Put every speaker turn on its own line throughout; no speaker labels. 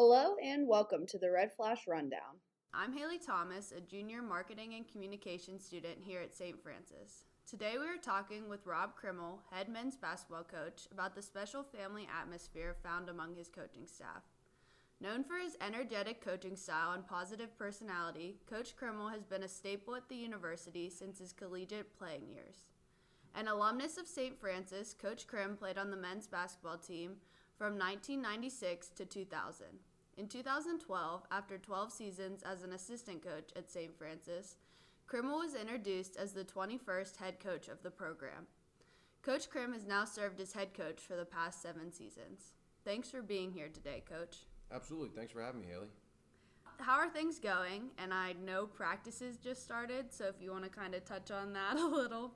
Hello and welcome to the RedFlash Rundown.
I'm Haley Thomas, a junior marketing and communications student here at St. Francis. Today we are talking with Rob Krimmel, head men's basketball coach, about the special family atmosphere found among his coaching staff. Known for his energetic coaching style and positive personality, Coach Krimmel has been a staple at the university since his collegiate playing years. An alumnus of St. Francis, Coach Krim played on the men's basketball team from 1996 to 2000. In 2012, after 12 seasons as an assistant coach at St. Francis, Krimmel was introduced as the 21st head coach of the program. Coach Krim has now served as head coach for the past 7 seasons. Thanks for being here today, Coach.
Absolutely. Thanks for having me, Haley.
How are things going? And I know practices just started, so if you want to kind of touch on that a little.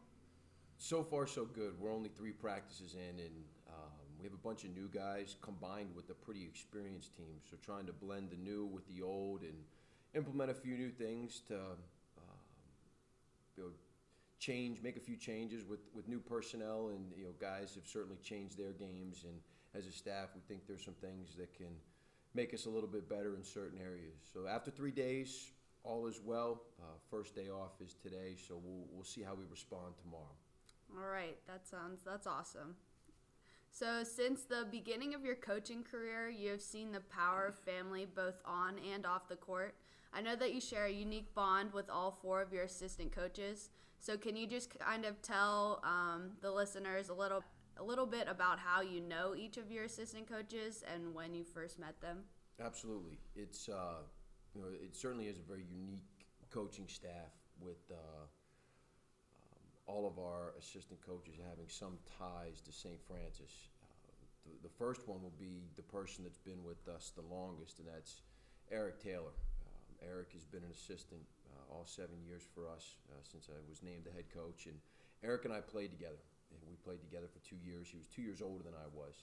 So far, so good. We're only 3 practices in, and we have a bunch of new guys combined with a pretty experienced team. So trying to blend the new with the old and implement a few new things to make a few changes with new personnel. And guys have certainly changed their games. And as a staff, we think there's some things that can make us a little bit better in certain areas. So after 3 days, all is well. First day off is today, so we'll see how we respond tomorrow.
All right, that's awesome. So since the beginning of your coaching career, you have seen the power of family both on and off the court. I know that you share a unique bond with all 4 of your assistant coaches. So can you just kind of tell the listeners a little bit about how you know each of your assistant coaches and when you first met them?
Absolutely. It's it certainly is a very unique coaching staff with all of our assistant coaches having some ties to St. Francis. The first one will be the person that's been with us the longest, and that's Eric Taylor. Eric has been an assistant all 7 years for us since I was named the head coach. And Eric and I played together. And we played together for 2 years. He was 2 years older than I was.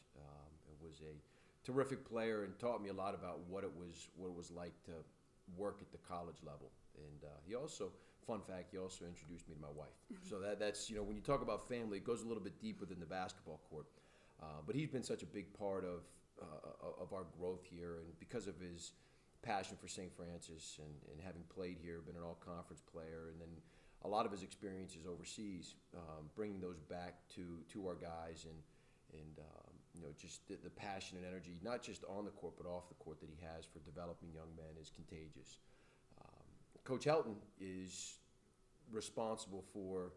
It was a terrific player and taught me a lot about what it was like to work at the college level. And he also introduced me to my wife. So that's when you talk about family, it goes a little bit deeper than the basketball court. But he's been such a big part of our growth here, and because of his passion for St. Francis and having played here, been an all-conference player, and then a lot of his experiences overseas, bringing those back to our guys, and just the passion and energy, not just on the court but off the court, that he has for developing young men is contagious. Coach Helton is responsible for,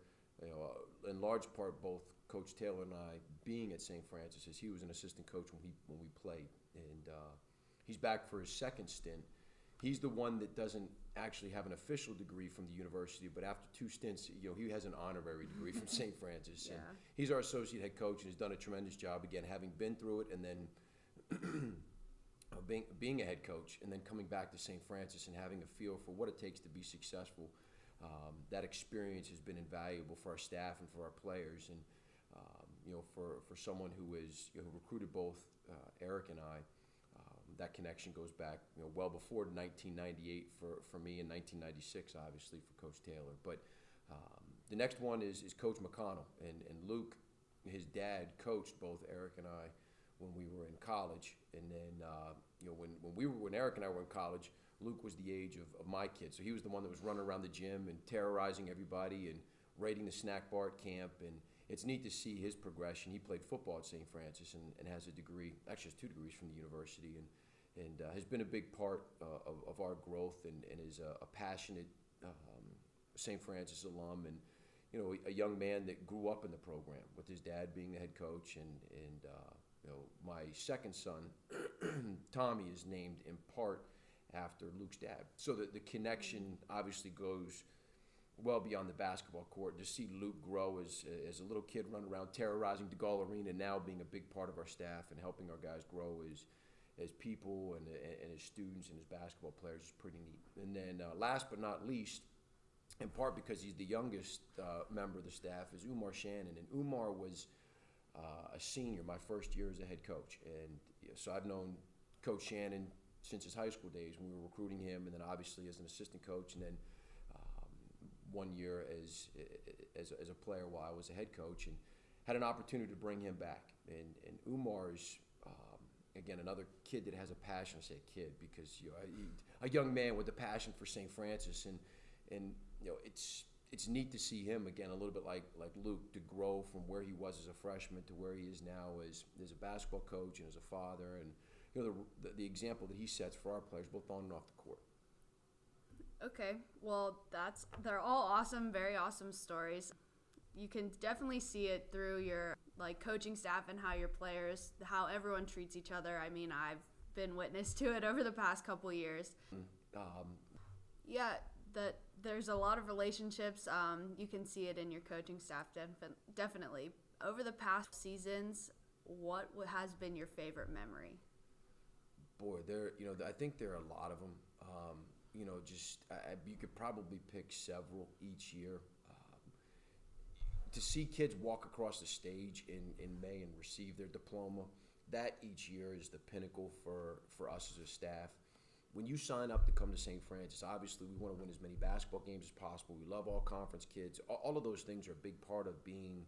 in large part, both Coach Taylor and I being at St. Francis, as he was an assistant coach when we played, and he's back for his second stint. He's the one that doesn't actually have an official degree from the university, but after 2 stints, he has an honorary degree from St. Francis.
Yeah.
And he's our associate head coach and has done a tremendous job, again, having been through it and then being a head coach and then coming back to St. Francis and having a feel for what it takes to be successful. That experience has been invaluable for our staff and for our players. And for someone who recruited both Eric and I, that connection goes back well before 1998 for me, and 1996 obviously for Coach Taylor. But the next one is Coach McConnell, and Luke, his dad, coached both Eric and I when we were in college. And then when Eric and I were in college, Luke was the age of my kid, so he was the one that was running around the gym and terrorizing everybody and raiding the snack bar at camp. And it's neat to see his progression. He played football at St. Francis and has a degree, actually has 2 degrees from the university, and has been a big part of our growth, and is a passionate St. Francis alum, and a young man that grew up in the program with his dad being the head coach. And my second son, Tommy, is named in part after Luke's dad. So the connection obviously goes well beyond the basketball court. To see Luke grow as a little kid running around terrorizing DeGaulle Arena, now being a big part of our staff and helping our guys grow as people and as students and as basketball players is pretty neat. And then last but not least, in part because he's the youngest member of the staff, is Umar Shannon. And Umar was a senior my first year as a head coach. And so I've known Coach Shannon since his high school days when we were recruiting him, and then obviously as an assistant coach, and then 1 year as a player while I was a head coach, and had an opportunity to bring him back. And Umar's again, another kid that has a passion. I say kid because a young man with a passion for St. Francis, and it's neat to see him again, a little bit like Luke, to grow from where he was as a freshman to where he is now as a basketball coach and as a father, and the example that he sets for our players both on and off the court.
Okay, well, they're all awesome, very awesome stories. You can definitely see it through your coaching staff and how your players, how everyone treats each other. I mean, I've been witness to it over the past couple years. That there's a lot of relationships. You can see it in your coaching staff, definitely. Over the past seasons, what has been your favorite memory?
Boy, I think there are a lot of them. You could probably pick several each year. To see kids walk across the stage in May and receive their diploma, that each year is the pinnacle for us as a staff. When you sign up to come to St. Francis, obviously we want to win as many basketball games as possible. We love all conference kids. All of those things are a big part of being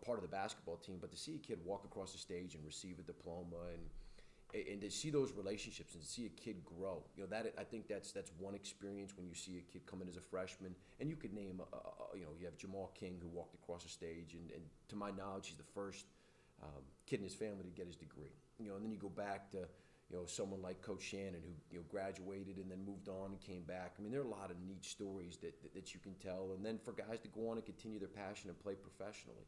part of the basketball team. But to see a kid walk across the stage and receive a diploma and to see those relationships and to see a kid grow, I think that's one experience when you see a kid come in as a freshman. And you could name, you have Jamal King, who walked across the stage, and to my knowledge, he's the first kid in his family to get his degree. And then you go back to someone like Coach Shannon, who graduated and then moved on and came back. I mean, there are a lot of neat stories that you can tell. And then for guys to go on and continue their passion and play professionally.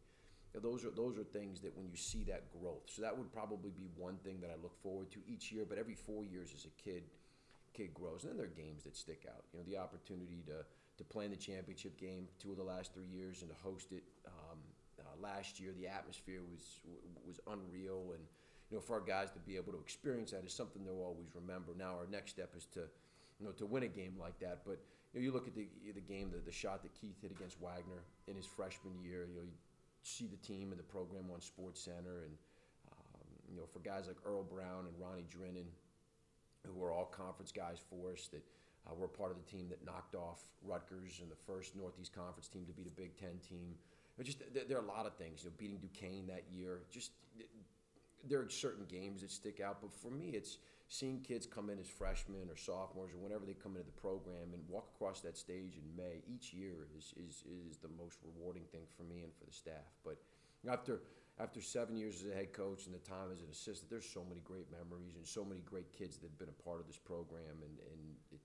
Those are things that when you see that growth. So that would probably be one thing that I look forward to each year. But every 4 years as a kid grows. And then there are games that stick out. The opportunity to play in the championship game 2 of the last 3 years and to host it last year. The atmosphere was unreal. And for our guys to be able to experience that is something they'll always remember. Now our next step is to win a game like that. But you look at the game, the shot that Keith hit against Wagner in his freshman year. You see the team and the program on Sports Center, and for guys like Earl Brown and Ronnie Drennan, who are all conference guys for us, that were part of the team that knocked off Rutgers and the first Northeast Conference team to beat a Big Ten team. There are a lot of things. Beating Duquesne that year. There are certain games that stick out, but for me, it's seeing kids come in as freshmen or sophomores or whenever they come into the program and walk across that stage in May each year is the most rewarding thing for me and for the staff. But after 7 years as a head coach and the time as an assistant, there's so many great memories and so many great kids that have been a part of this program, and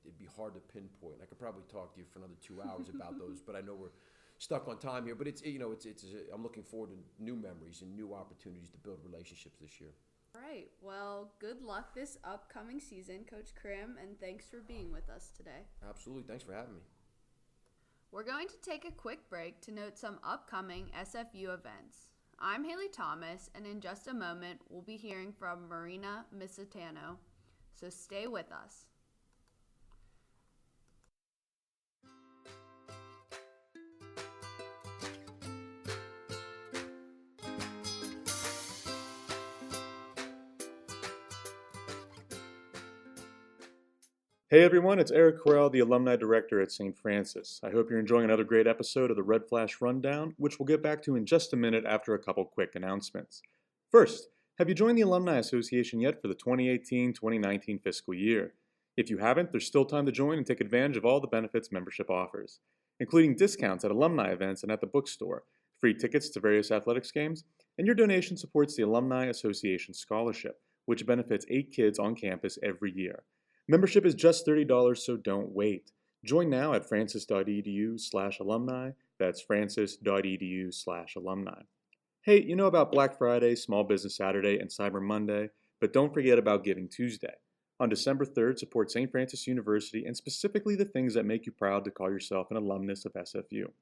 it'd be hard to pinpoint. I could probably talk to you for another 2 hours about those, but I know we're stuck on time here. But I'm looking forward to new memories and new opportunities to build relationships this year.
All right. Well, good luck this upcoming season, Coach Krimm, and thanks for being with us today.
Absolutely. Thanks for having me.
We're going to take a quick break to note some upcoming SFU events. I'm Haley Thomas, and in just a moment, we'll be hearing from Marina Misitano, so stay with us.
Hey everyone, it's Eric Correll, the Alumni Director at St. Francis. I hope you're enjoying another great episode of the RedFlash Rundown, which we'll get back to in just a minute after a couple quick announcements. First, have you joined the Alumni Association yet for the 2018-2019 fiscal year? If you haven't, there's still time to join and take advantage of all the benefits membership offers, including discounts at alumni events and at the bookstore, free tickets to various athletics games, and your donation supports the Alumni Association Scholarship, which benefits 8 kids on campus every year. Membership is just $30, so don't wait. Join now at francis.edu/alumni. That's francis.edu/alumni. Hey, you know about Black Friday, Small Business Saturday, and Cyber Monday, but don't forget about Giving Tuesday. On December 3rd, support St. Francis University and specifically the things that make you proud to call yourself an alumnus of SFU.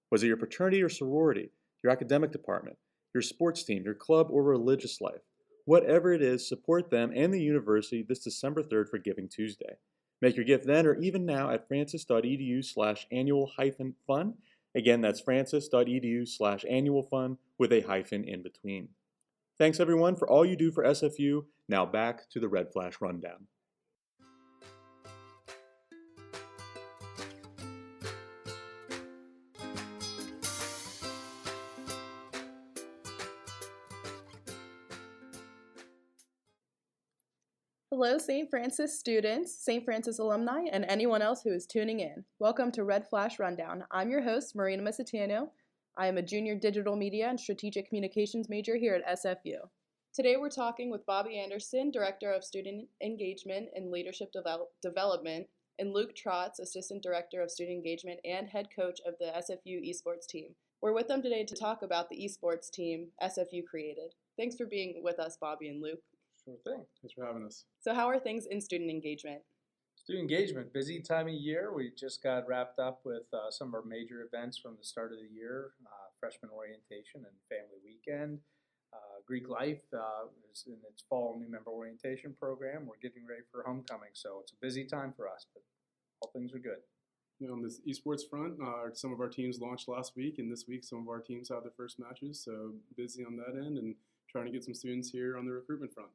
Was it your fraternity or sorority, your academic department, your sports team, your club, or religious life? Whatever it is, support them and the university this December 3rd for Giving Tuesday. Make your gift then or even now at francis.edu/annual-fun. Again, that's francis.edu/annual-fun with a hyphen in between. Thanks everyone for all you do for SFU. Now back to the RedFlash Rundown.
Hello, St. Francis students, St. Francis alumni, and anyone else who is tuning in. Welcome to RedFlash Rundown. I'm your host, Marina Misitano. I am a junior digital media and strategic communications major here at SFU. Today we're talking with Bobby Anderson, Director of Student Engagement and Leadership Development, and Luke Trotz, Assistant Director of Student Engagement and Head Coach of the SFU ESports team. We're with them today to talk about the esports team SFU created. Thanks for being with us, Bobby and Luke.
Sure thing. Thanks for having us.
So how are things in student engagement?
Student engagement, busy time of year. We just got wrapped up with some of our major events from the start of the year, freshman orientation and family weekend. Greek Life is in its fall new member orientation program. We're getting ready for homecoming, so it's a busy time for us, but all things are good.
On this esports front, some of our teams launched last week, and this week some of our teams have their first matches, so busy on that end and trying to get some students here on the recruitment front.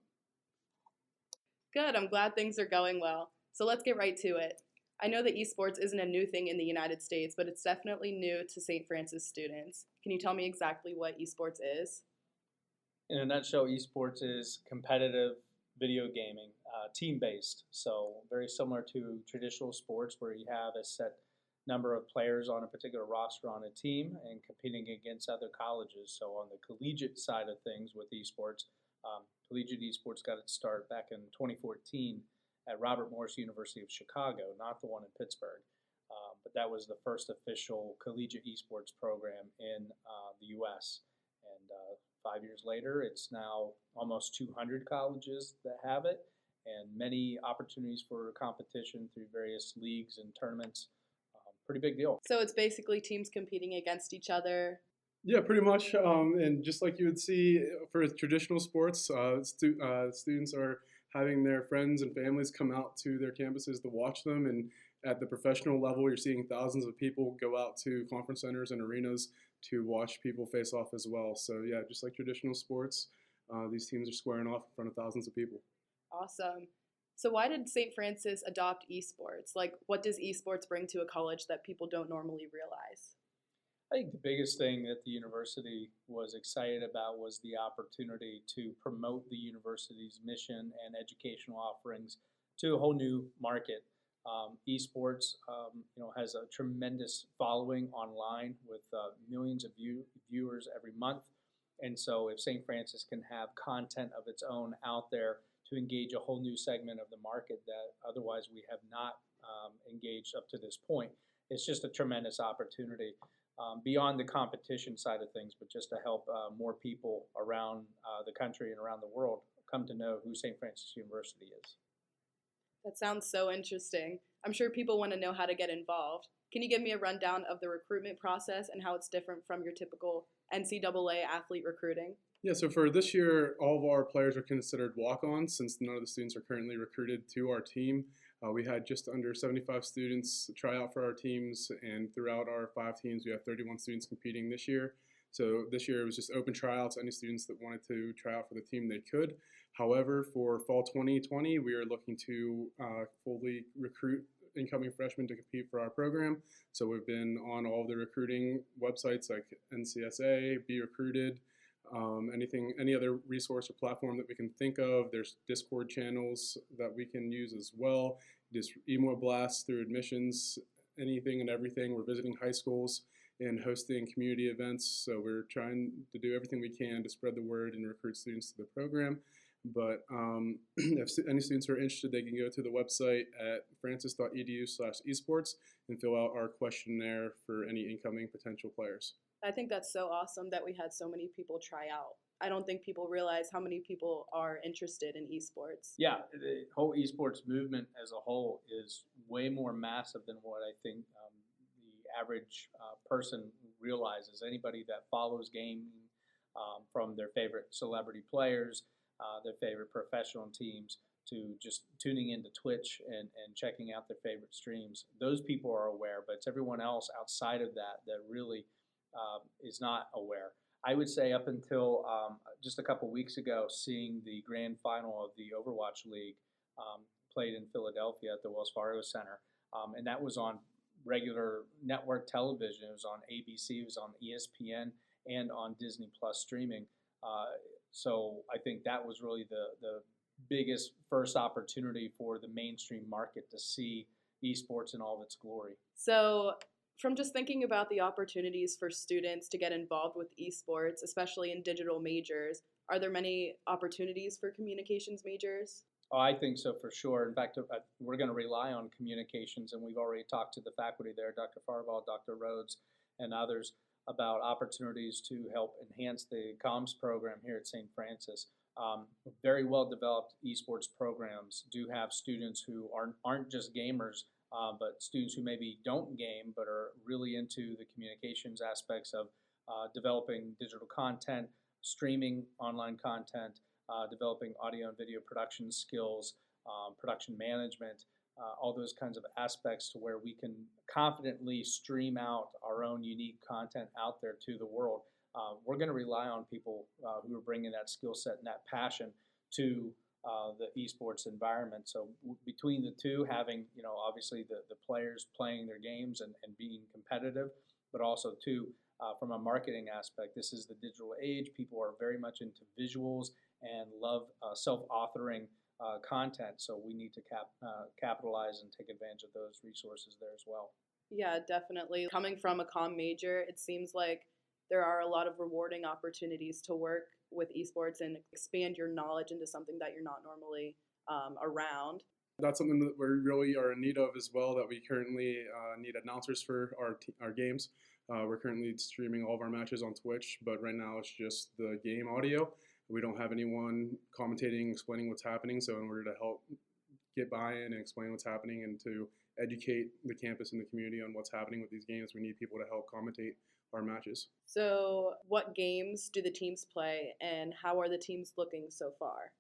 Good, I'm glad things are going well. So let's get right to it. I know that esports isn't a new thing in the United States, but it's definitely new to St. Francis students. Can you tell me exactly what esports is?
In a nutshell, esports is competitive video gaming, team-based, so very similar to traditional sports where you have a set number of players on a particular roster on a team and competing against other colleges. So on the collegiate side of things with esports, collegiate esports got its start back in 2014 at Robert Morris University of Chicago, not the one in Pittsburgh. But that was the first official collegiate esports program in the U.S. And 5 years later, it's now almost 200 colleges that have it and many opportunities for competition through various leagues and tournaments. Pretty big deal.
So it's basically teams competing against each other.
Yeah, pretty much. And just like you would see for traditional sports, students are having their friends and families come out to their campuses to watch them. And at the professional level, you're seeing thousands of people go out to conference centers and arenas to watch people face off as well. So yeah, just like traditional sports, these teams are squaring off in front of thousands of people.
Awesome. So why did St. Francis adopt esports? Like, what does esports bring to a college that people don't normally realize?
I think the biggest thing that the university was excited about was the opportunity to promote the university's mission and educational offerings to a whole new market. Esports, has a tremendous following online with millions of viewers every month. And so if St. Francis can have content of its own out there to engage a whole new segment of the market that otherwise we have not engaged up to this point, it's just a tremendous opportunity. Beyond the competition side of things, but just to help more people around the country and around the world come to know who St. Francis University is.
That sounds so interesting. I'm sure people want to know how to get involved. Can you give me a rundown of the recruitment process and how it's different from your typical NCAA athlete recruiting?
Yeah, so for this year, all of our players are considered walk-ons since none of the students are currently recruited to our team. We had just under 75 students try out for our teams, and throughout our 5 teams, we have 31 students competing this year. So this year it was just open tryouts. Any students that wanted to try out for the team, they could. However, for fall 2020, we are looking to fully recruit incoming freshmen to compete for our program. So we've been on all of the recruiting websites like NCSA, Be Recruited, any other resource or platform that we can think of. There's Discord channels that we can use as well. Just email blasts through admissions, anything and everything. We're visiting high schools and hosting community events. So we're trying to do everything we can to spread the word and recruit students to the program. But if any students are interested, they can go to the website at francis.edu/esports and fill out our questionnaire for any incoming potential players.
I think that's so awesome that we had so many people try out. I don't think people realize how many people are interested in esports.
Yeah, the whole esports movement as a whole is way more massive than what I think the average person realizes. Anybody that follows gaming from their favorite celebrity players, their favorite professional teams, to just tuning into Twitch and checking out their favorite streams, those people are aware, but it's everyone else outside of that that really is not aware. I would say up until just a couple weeks ago, seeing the grand final of the Overwatch League played in Philadelphia at the Wells Fargo Center, and that was on regular network television. It was on ABC, it was on ESPN, and on Disney Plus streaming. So I think that was really the biggest first opportunity for the mainstream market to see esports in all of its glory.
So, from just thinking about the opportunities for students to get involved with esports, especially in digital majors, are there many opportunities for communications majors?
Oh, I think so for sure. In fact, we're going to rely on communications, and we've already talked to the faculty there, Dr. Farval, Dr. Rhodes, and others, about opportunities to help enhance the comms program here at St. Francis. Very well developed esports programs do have students who aren't just gamers, but students who maybe don't game but are really into the communications aspects of developing digital content, streaming online content, developing audio and video production skills, production management, all those kinds of aspects to where we can confidently stream out our own unique content out there to the world. We're going to rely on people who are bringing that skill set and that passion to the esports environment. So between the two, having obviously the players playing their games and being competitive, but also too from a marketing aspect, this is the digital age. People are very much into visuals and love self-authoring content. So we need to capitalize and take advantage of those resources there as well.
Yeah, definitely. Coming from a comm major, it seems like there are a lot of rewarding opportunities to work with esports and expand your knowledge into something that you're not normally around.
That's something that we really are in need of as well, that we currently need announcers for our games. We're currently streaming all of our matches on Twitch, but right now it's just the game audio. We don't have anyone commentating, explaining what's happening, so in order to help get buy-in and explain what's happening and to educate the campus and the community on what's happening with these games, we need people to help commentate our matches.
So what games do the teams play, and how are the teams looking so far?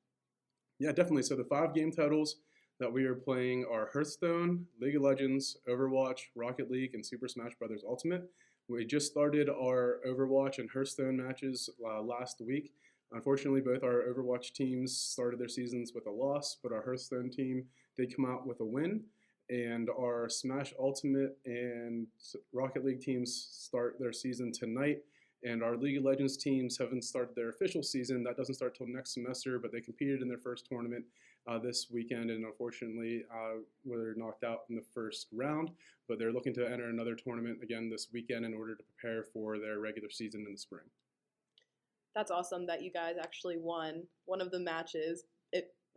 Yeah, definitely. So the 5 game titles that we are playing are Hearthstone, League of Legends, Overwatch, Rocket League, and Super Smash Bros. Ultimate. We just started our Overwatch and Hearthstone matches last week. Unfortunately, both our Overwatch teams started their seasons with a loss, but our Hearthstone team did come out with a win. And our Smash Ultimate and Rocket League teams start their season tonight. And our League of Legends teams haven't started their official season. That doesn't start till next semester, but they competed in their first tournament this weekend, and unfortunately were knocked out in the first round. But they're looking to enter another tournament again this weekend in order to prepare for their regular season in the spring.
That's awesome that you guys actually won one of the matches,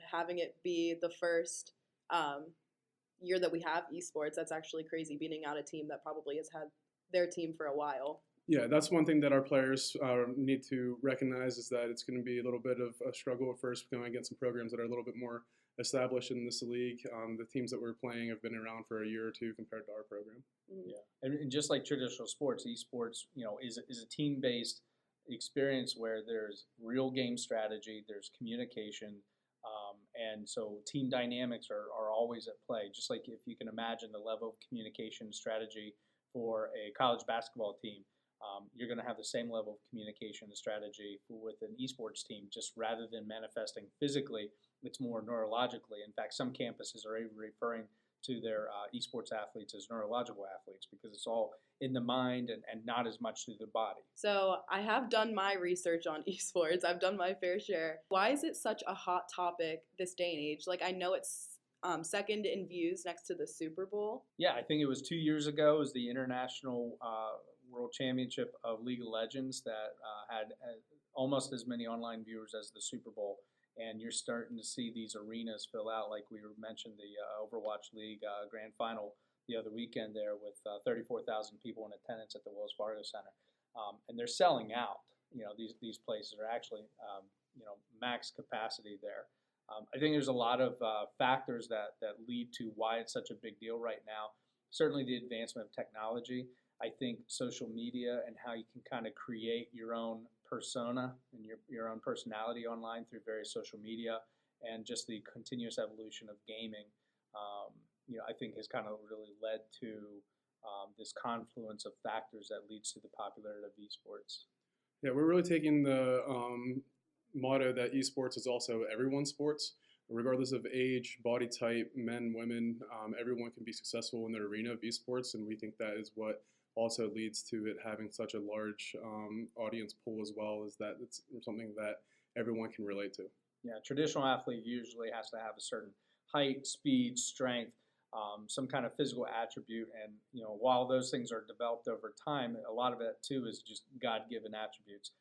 having it be the first year that we have esports. That's actually crazy, beating out a team that probably has had their team for a while.
Yeah, that's one thing that our players need to recognize, is that it's going to be a little bit of a struggle at first going against some programs that are a little bit more established in this league. The teams that we're playing have been around for a year or two compared to our program.
Yeah, and just like traditional sports, esports, is a team-based experience where there's real game strategy, there's communication, and so team dynamics are always at play. Just like if you can imagine the level of communication strategy for a college basketball team, you're going to have the same level of communication and strategy with an esports team. Just rather than manifesting physically, it's more neurologically. In fact, some campuses are even referring to their esports athletes as neurological athletes, because it's all in the mind and not as much through the body.
So I have done my research on esports. I've done my fair share. Why is it such a hot topic this day and age? Like, I know it's second in views next to the Super Bowl.
Yeah, I think it was 2 years ago. It was the International World Championship of League of Legends that had almost as many online viewers as the Super Bowl. And you're starting to see these arenas fill out, like we mentioned the Overwatch League Grand Final the other weekend there, with 34,000 people in attendance at the Wells Fargo Center. And they're selling out. These places are actually, max capacity there. I think there's a lot of factors that lead to why it's such a big deal right now. Certainly the advancement of technology. I think social media and how you can kind of create your own persona and your own personality online through various social media, and just the continuous evolution of gaming, I think has kind of really led to this confluence of factors that leads to the popularity of esports.
Yeah, we're really taking the motto that esports is also everyone's sports. Regardless of age, body type, men, women, everyone can be successful in the arena of esports, and we think that is what also leads to it having such a large audience pool as well, is that it's something that everyone can relate to.
Yeah, traditional athlete usually has to have a certain height, speed, strength, some kind of physical attribute, and while those things are developed over time, a lot of it too is just God-given attributes.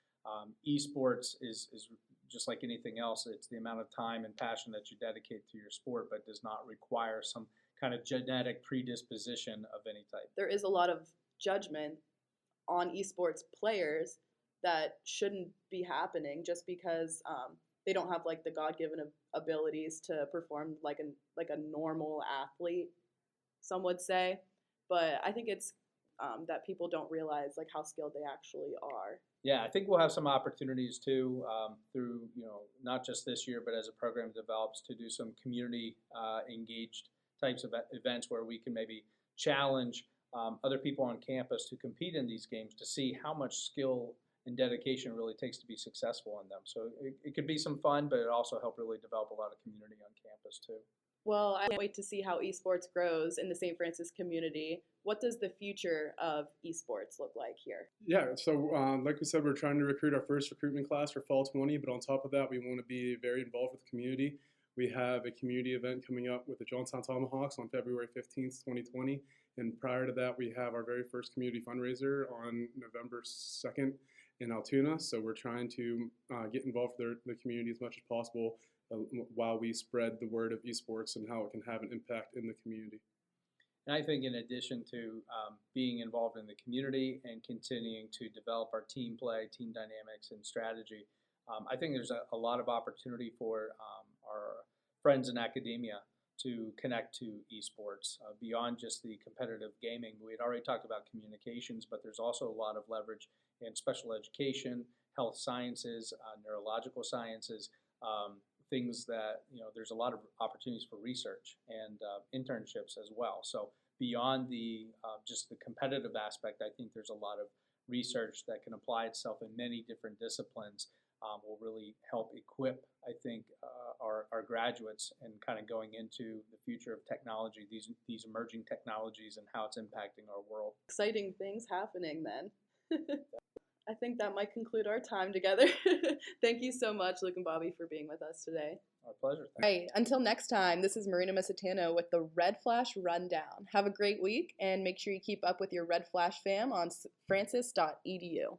Esports is just like anything else. It's the amount of time and passion that you dedicate to your sport, but does not require some kind of genetic predisposition of any type.
There is a lot of judgment on esports players that shouldn't be happening just because they don't have like the God-given abilities to perform like a normal athlete, some would say. But I think it's that people don't realize like how skilled they actually are.
Yeah, I think we'll have some opportunities too through not just this year, but as a program develops, to do some community engaged types of events where we can maybe challenge other people on campus to compete in these games to see how much skill and dedication really takes to be successful in them. So it could be some fun, but it also help really develop a lot of community on campus too.
Well, I can't wait to see how esports grows in the St. Francis community. What does the future of esports look like here?
Yeah, so like we said, we're trying to recruit our first recruitment class for Fall 20, but on top of that, we want to be very involved with the community. We have a community event coming up with the Johnstown Tomahawks on February 15th, 2020. And prior to that, we have our very first community fundraiser on November 2nd in Altoona. So we're trying to get involved with the community as much as possible while we spread the word of esports and how it can have an impact in the community.
And I think in addition to being involved in the community and continuing to develop our team play, team dynamics, and strategy, I think there's a lot of opportunity for our friends in academia to connect to esports beyond just the competitive gaming. We had already talked about communications, but there's also a lot of leverage in special education, health sciences, neurological sciences, things that, there's a lot of opportunities for research and internships as well. So beyond the just the competitive aspect, I think there's a lot of research that can apply itself in many different disciplines. Will really help equip, I think, our graduates and kind of going into the future of technology, these emerging technologies and how it's impacting our world.
Exciting things happening then. I think that might conclude our time together. Thank you so much, Luke and Bobby, for being with us today.
Our pleasure.
Right, until next time, this is Marina Misitano with the RedFlash Rundown. Have a great week, and make sure you keep up with your RedFlash fam on francis.edu.